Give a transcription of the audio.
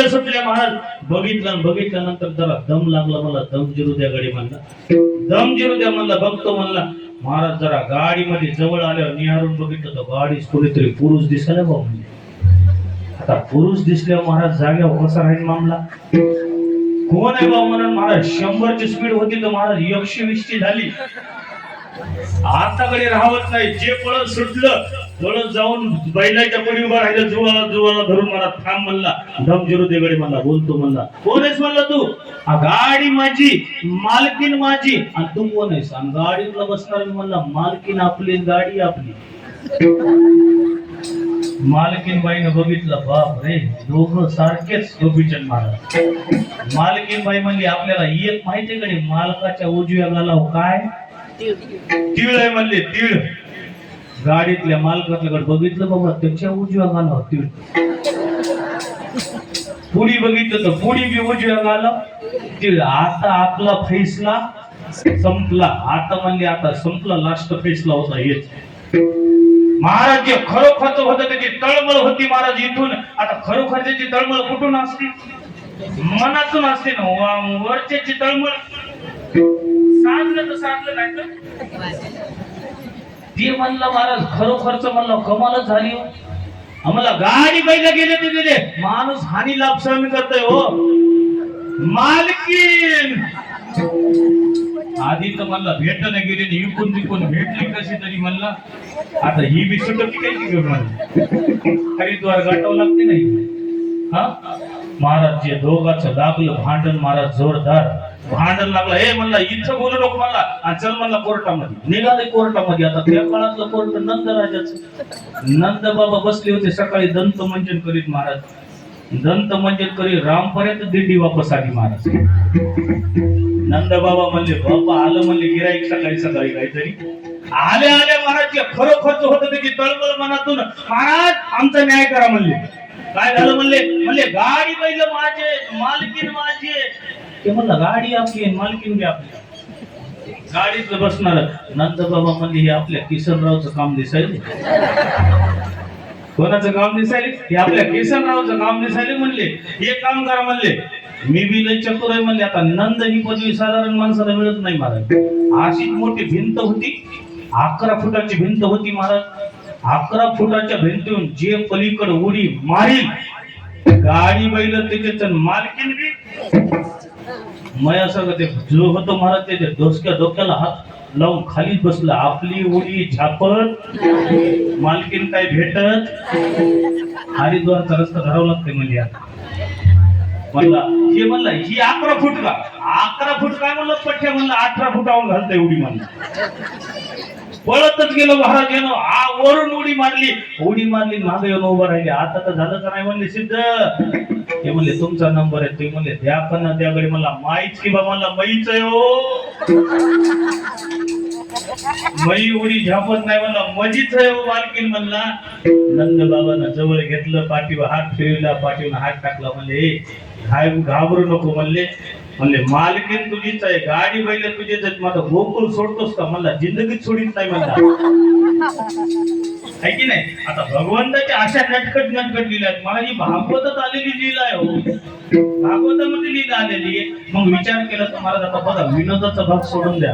सुटल्या महाराज. बघितल्यानंतर जरा दम लागला मला. दम जिरू द्या गाडी म्हणला. दम जिरू द्या म्हणला. बघतो म्हणला. महाराज जरा गाडीमध्ये जवळ आल्यावर निहारून बघितलं तर गाडीच कोणीतरी पुरुष दिसायला भाऊ म्हणजे. आता पुरुष दिसल्यावर महाराज जाग्यावर कसा राहील मामला. कोण आहे भाऊ म्हणून महाराज 100 ची स्पीड होती तर महाराज 120 ची झाली. आताकडे राहत नाही. जे पळत सुटलं पळत जाऊन बैलाच्या पडी उभा राहिलं. जुवाला धरून मला थांब म्हणला. दम जिरू दे गडी म्हणला. बोलतो म्हणला. कोण आहेस म्हणला तू. गाडी माझी, मालकीन माझी, आणि तू कोण आहेस. आणि गाडीतला बसणार म्हणला. मालकीन आपली, गाडी आपली. मालकीन बाईनं बघितलं. बाप रे, दोघं सारखेच गोपीचंद महाराज. मालकीन बाई म्हणली आपल्याला एक माहिती का नाही, मालकाच्या उजव्या गालावर काय तीळ आहे म्हणले. तीळ. गाडीतल्या मालकाकडे बघितलं बाबा, त्याच्या उजव्या गालावर तीळ. पुढी बघितलं तर पुढी बी उजव्या गालावर तीळ. आता आपला फैसला संपला. आता म्हणले आता संपला. लास्ट फैसला होता हेच. महाराज जे खरोखरच होतं त्याची तळमळ होती महाराज इथून. आता खरोखर त्याची तळमळ कुठून असते. मनातून असते ना. वरच्याची तळमळ साधलं तर साधलं नाही तर ते म्हणलं महाराज खरोखरच म्हणलं कमालच झाली. आम्हाला गाडी बैल गेले ते गेले. माणूस हानी लाभ सहन करतोय हो. मालकीन आधी तर म्हणला भेट नाही गेली. इकून तिकून भेटली कशी तरी म्हणला. आता ही बी सुटकी काही घेऊन हरिद्वार गाठावं लागते नाही. हा महाराज जे दोघांचं लागलं भांडण. महाराज जोरदार भांडण लागलं. हे म्हणला इथं बोलू नको म्हणला. आणि चल म्हणला कोर्टामध्ये. निघाले कोर्टामध्ये. आता त्या काळातलं कोर्ट नंदराजाचं. नंद बाबा बसले होते सकाळी दंत मंजन करीत महाराज. दंत मंजन करीत रामपर्यंत दिंडी वापस आली महाराज. नंद बाबा म्हणले बाबा आलं म्हणले गिराईक सकाळी काहीतरी आले महाराज. खरोखरच होतं त्याची तळमळ मनातून. महाराज आमचा न्याय करा म्हणले. काय झालं म्हणले गाडी बैल माझे, मालकीन माझे. ते म्हणलं गाडी आपली मालकीन बी आपली. गाडीत बसणार. नंद बाबा म्हणले हे आपल्या किसनरावचं काम दिसायले. कोणाचं काम दिसायले. हे आपल्या किसनरावचं काम दिसायले म्हणले. हे काम करा म्हणले. मी बी लय चतुर आहे म्हणले. आता नंद ही पदवी साधारण माणसाला मिळत नाही महाराज. अशीच मोठी भिंत होती. 11 फुटाची भिंत होती महाराज. 11 फुटाच्या भिंतीतून जे पलीकडे उडी मारील गाडी बैल त्याच्यात मालकीन बी मया सगळं ते जो होतो महाराज त्याच्या डोक्याला हात लावून खाली बसला. आपली उडी झापत मालकीन काय भेटत. हरिद्वारचा रस्ता धरावा लागते म्हणजे. आता म्हणला हे म्हणला ही 11 फूट का. 11 फूट काय म्हणलं पठ्या म्हणलं 18 फुटावून घालतं एवढी म्हणलं. पळतच गेलो महाराज. येणं वरून उडी मारली मागे येऊन उभं राहिले. आता तर झालं का नाही म्हणले सिद्ध. ते म्हणले तुमचा नंबर आहे. ते म्हणले द्या पण त्याकडे मला माहीत की बा मला मईच आहे हो. मई उडी झापत नाही म्हणला मजीच आहे हो मालकीन म्हणला. नंद बाबांना जवळ घेतलं. पाठीवर हात फिरवला. पाठीवर हात टाकला. म्हणले काय घाबरू नको म्हणले मालकीन तुझीच आहे. गाडी बैल तुझेच आहेत. माझा गोकुळ सोडतोस का म्हणला. जिंदगीत सोडित नाही म्हणला. आहे की नाही. आता भगवंताच्या अशा नटकट लिहिल्या आहेत. मला ही भागवतात आलेली लीला आहे हो. भागवतामध्ये लीला आलेली आहे. मग विचार केला तर मला आता बघा विनोदाचा भाग सोडून द्या.